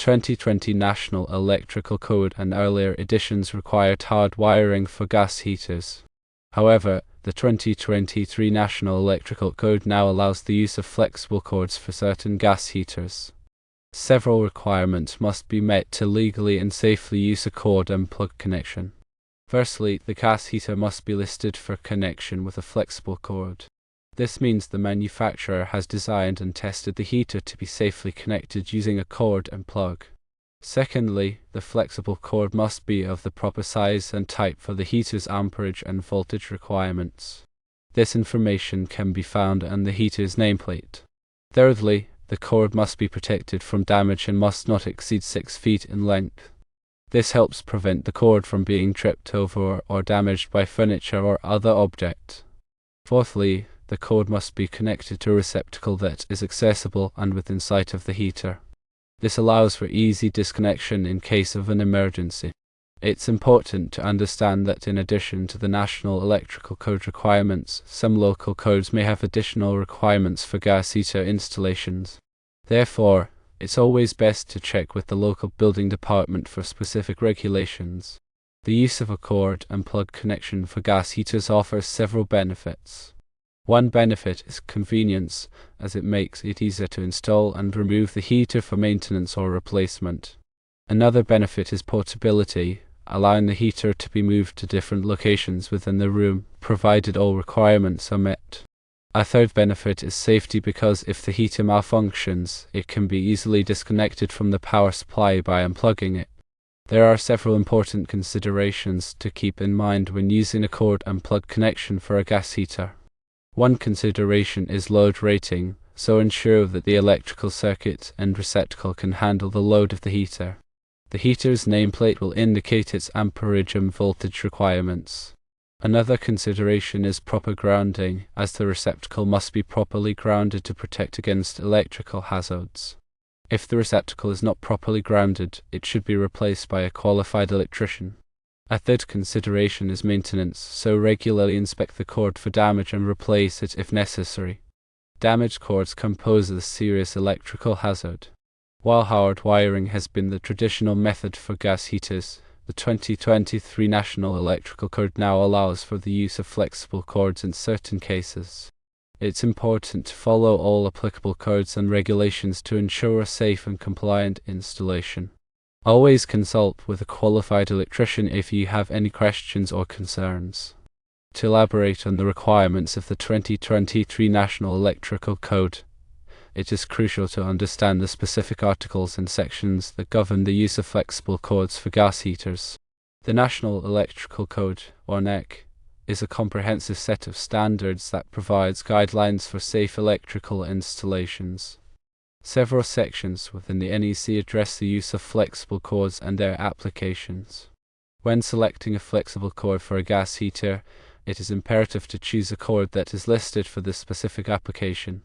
2020 National Electrical Code and earlier editions required hard wiring for gas heaters. However, the 2023 National Electrical Code now allows the use of flexible cords for certain gas heaters. Several requirements must be met to legally and safely use a cord and plug connection. Firstly, the gas heater must be listed for connection with a flexible cord. This means the manufacturer has designed and tested the heater to be safely connected using a cord and plug. Secondly, the flexible cord must be of the proper size and type for the heater's amperage and voltage requirements. This information can be found on the heater's nameplate. Thirdly, the cord must be protected from damage and must not exceed 6 feet in length. This helps prevent the cord from being tripped over or damaged by furniture or other object. Fourthly, the cord must be connected to a receptacle that is accessible and within sight of the heater. This allows for easy disconnection in case of an emergency. It's important to understand that in addition to the National Electrical Code requirements, some local codes may have additional requirements for gas heater installations. Therefore, it's always best to check with the local building department for specific regulations. The use of a cord and plug connection for gas heaters offers several benefits. One benefit is convenience, as it makes it easier to install and remove the heater for maintenance or replacement. Another benefit is portability, allowing the heater to be moved to different locations within the room, provided all requirements are met. A third benefit is safety because if the heater malfunctions, it can be easily disconnected from the power supply by unplugging it. There are several important considerations to keep in mind when using a cord and plug connection for a gas heater. One consideration is load rating, so ensure that the electrical circuit and receptacle can handle the load of the heater. The heater's nameplate will indicate its amperage and voltage requirements. Another consideration is proper grounding, as the receptacle must be properly grounded to protect against electrical hazards. If the receptacle is not properly grounded, it should be replaced by a qualified electrician. A third consideration is maintenance, so regularly inspect the cord for damage and replace it if necessary. Damaged cords can pose a serious electrical hazard. While hard wiring has been the traditional method for gas heaters, the 2023 National Electrical Code now allows for the use of flexible cords in certain cases. It's important to follow all applicable codes and regulations to ensure a safe and compliant installation. Always consult with a qualified electrician if you have any questions or concerns. To elaborate on the requirements of the 2023 National Electrical Code, it is crucial to understand the specific articles and sections that govern the use of flexible cords for gas heaters. The National Electrical Code, or NEC, is a comprehensive set of standards that provides guidelines for safe electrical installations. Several sections within the NEC address the use of flexible cords and their applications. When selecting a flexible cord for a gas heater, it is imperative to choose a cord that is listed for the specific application.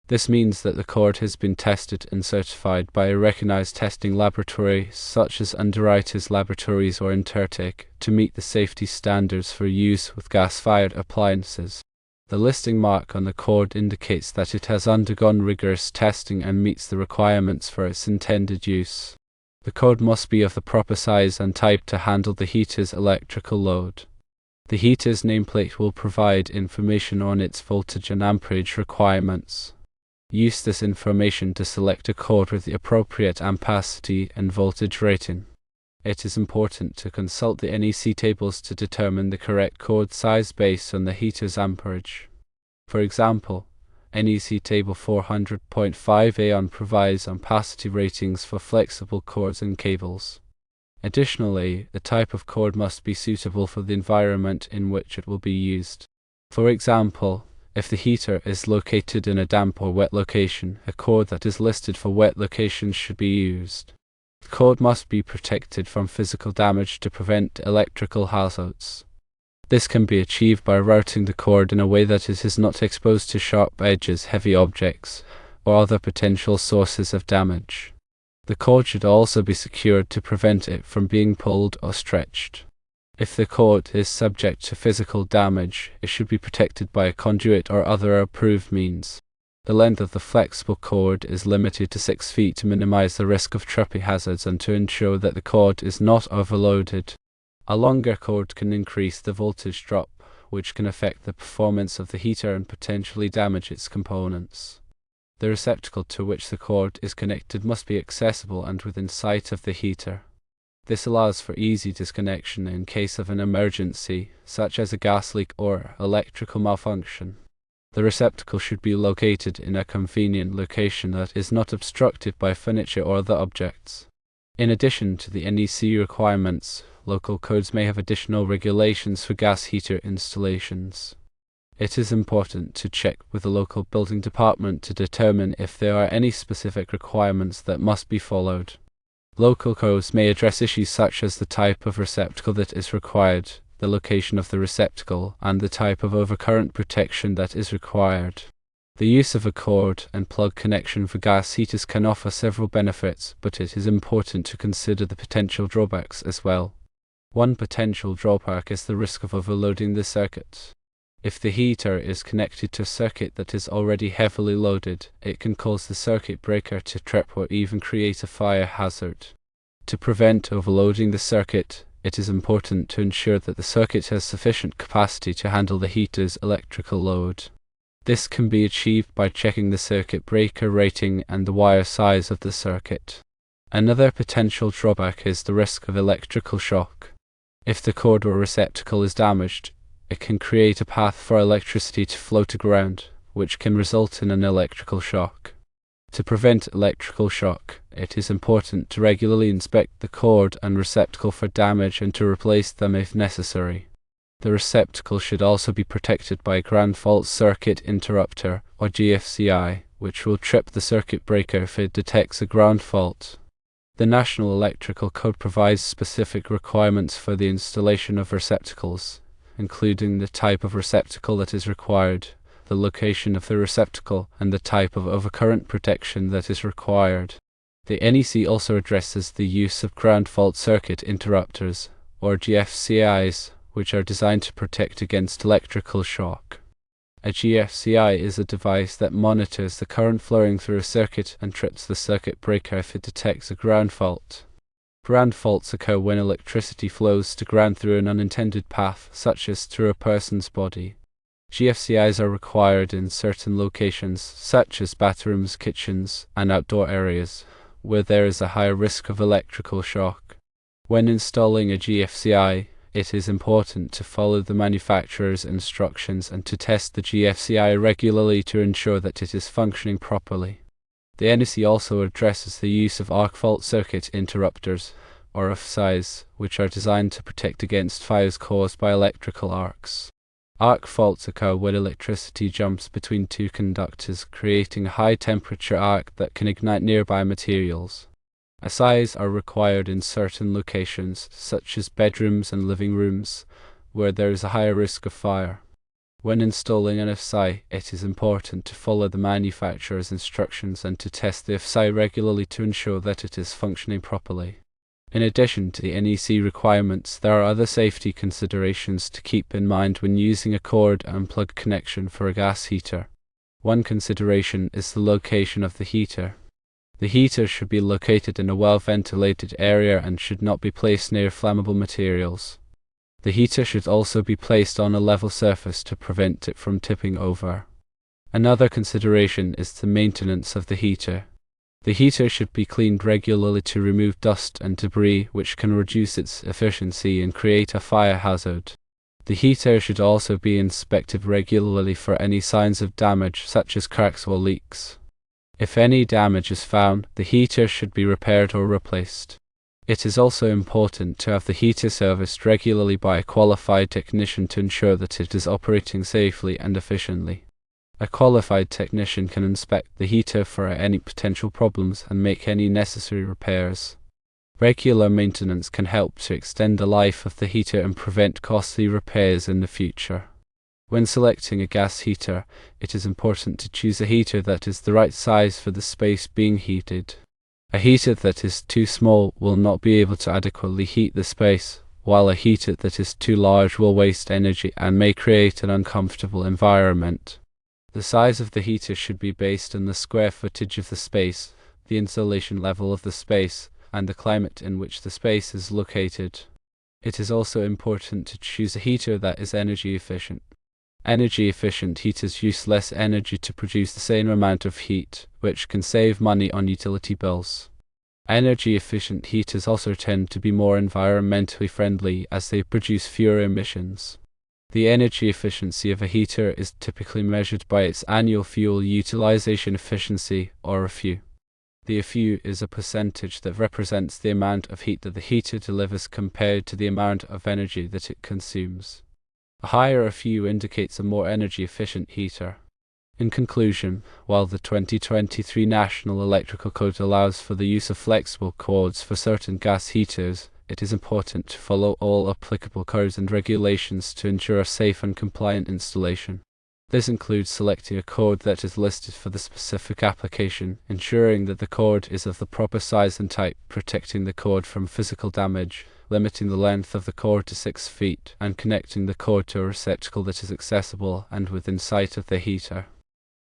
This means that the cord has been tested and certified by a recognized testing laboratory such as Underwriters Laboratories or Intertek to meet the safety standards for use with gas-fired appliances. The listing mark on the cord indicates that it has undergone rigorous testing and meets the requirements for its intended use. The cord must be of the proper size and type to handle the heater's electrical load. The heater's nameplate will provide information on its voltage and amperage requirements. Use this information to select a cord with the appropriate ampacity and voltage rating. It is important to consult the NEC tables to determine the correct cord size based on the heater's amperage. For example, NEC Table 400.5a provides ampacity ratings for flexible cords and cables. Additionally, the type of cord must be suitable for the environment in which it will be used. For example, if the heater is located in a damp or wet location, a cord that is listed for wet locations should be used. The cord must be protected from physical damage to prevent electrical hazards. This can be achieved by routing the cord in a way that it is not exposed to sharp edges, heavy objects, or other potential sources of damage. The cord should also be secured to prevent it from being pulled or stretched. If the cord is subject to physical damage, it should be protected by a conduit or other approved means. The length of the flexible cord is limited to 6 feet to minimize the risk of tripping hazards and to ensure that the cord is not overloaded. A longer cord can increase the voltage drop, which can affect the performance of the heater and potentially damage its components. The receptacle to which the cord is connected must be accessible and within sight of the heater. This allows for easy disconnection in case of an emergency, such as a gas leak or electrical malfunction. The receptacle should be located in a convenient location that is not obstructed by furniture or other objects. In addition to the NEC requirements, local codes may have additional regulations for gas heater installations. It is important to check with the local building department to determine if there are any specific requirements that must be followed. Local codes may address issues such as the type of receptacle that is required, the location of the receptacle, and the type of overcurrent protection that is required. The use of a cord and plug connection for gas heaters can offer several benefits, but it is important to consider the potential drawbacks as well. One potential drawback is the risk of overloading the circuit. If the heater is connected to a circuit that is already heavily loaded, it can cause the circuit breaker to trip or even create a fire hazard. To prevent overloading the circuit, it is important to ensure that the circuit has sufficient capacity to handle the heater's electrical load. This can be achieved by checking the circuit breaker rating and the wire size of the circuit. Another potential drawback is the risk of electrical shock. If the cord or receptacle is damaged, it can create a path for electricity to flow to ground, which can result in an electrical shock. To prevent electrical shock, it is important to regularly inspect the cord and receptacle for damage and to replace them if necessary. The receptacle should also be protected by a ground fault circuit interrupter, or GFCI, which will trip the circuit breaker if it detects a ground fault. The National Electrical Code provides specific requirements for the installation of receptacles, including the type of receptacle that is required, the location of the receptacle, and the type of overcurrent protection that is required. The NEC also addresses the use of ground fault circuit interrupters, or GFCIs, which are designed to protect against electrical shock. A GFCI is a device that monitors the current flowing through a circuit and trips the circuit breaker if it detects a ground fault. Ground faults occur when electricity flows to ground through an unintended path, such as through a person's body. GFCIs are required in certain locations, such as bathrooms, kitchens, and outdoor areas, where there is a higher risk of electrical shock. When installing a GFCI, it is important to follow the manufacturer's instructions and to test the GFCI regularly to ensure that it is functioning properly. The NEC also addresses the use of arc fault circuit interrupters, or AFCIs, which are designed to protect against fires caused by electrical arcs. Arc faults occur when electricity jumps between two conductors, creating a high-temperature arc that can ignite nearby materials. AFCIs are required in certain locations, such as bedrooms and living rooms, where there is a higher risk of fire. When installing an AFCI, it is important to follow the manufacturer's instructions and to test the AFCI regularly to ensure that it is functioning properly. In addition to the NEC requirements, there are other safety considerations to keep in mind when using a cord and plug connection for a gas heater. One consideration is the location of the heater. The heater should be located in a well-ventilated area and should not be placed near flammable materials. The heater should also be placed on a level surface to prevent it from tipping over. Another consideration is the maintenance of the heater. The heater should be cleaned regularly to remove dust and debris, which can reduce its efficiency and create a fire hazard. The heater should also be inspected regularly for any signs of damage, such as cracks or leaks. If any damage is found, the heater should be repaired or replaced. It is also important to have the heater serviced regularly by a qualified technician to ensure that it is operating safely and efficiently. A qualified technician can inspect the heater for any potential problems and make any necessary repairs. Regular maintenance can help to extend the life of the heater and prevent costly repairs in the future. When selecting a gas heater, it is important to choose a heater that is the right size for the space being heated. A heater that is too small will not be able to adequately heat the space, while a heater that is too large will waste energy and may create an uncomfortable environment. The size of the heater should be based on the square footage of the space, the insulation level of the space, and the climate in which the space is located. It is also important to choose a heater that is energy efficient. Energy-efficient heaters use less energy to produce the same amount of heat, which can save money on utility bills. Energy-efficient heaters also tend to be more environmentally friendly as they produce fewer emissions. The energy efficiency of a heater is typically measured by its annual fuel utilization efficiency, or RFU. The RFU is a percentage that represents the amount of heat that the heater delivers compared to the amount of energy that it consumes. A higher RFU indicates a more energy-efficient heater. In conclusion, while the 2023 National Electrical Code allows for the use of flexible cords for certain gas heaters, it is important to follow all applicable codes and regulations to ensure a safe and compliant installation. This includes selecting a cord that is listed for the specific application, ensuring that the cord is of the proper size and type, protecting the cord from physical damage, limiting the length of the cord to 6 feet, and connecting the cord to a receptacle that is accessible and within sight of the heater.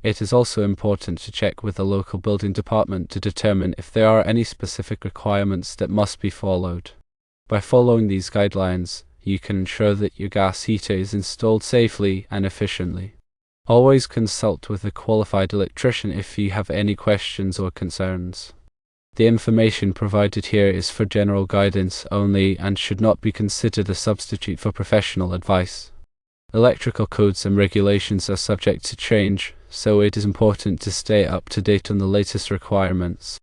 It is also important to check with the local building department to determine if there are any specific requirements that must be followed. By following these guidelines, you can ensure that your gas heater is installed safely and efficiently. Always consult with a qualified electrician if you have any questions or concerns. The information provided here is for general guidance only and should not be considered a substitute for professional advice. Electrical codes and regulations are subject to change, so it is important to stay up to date on the latest requirements.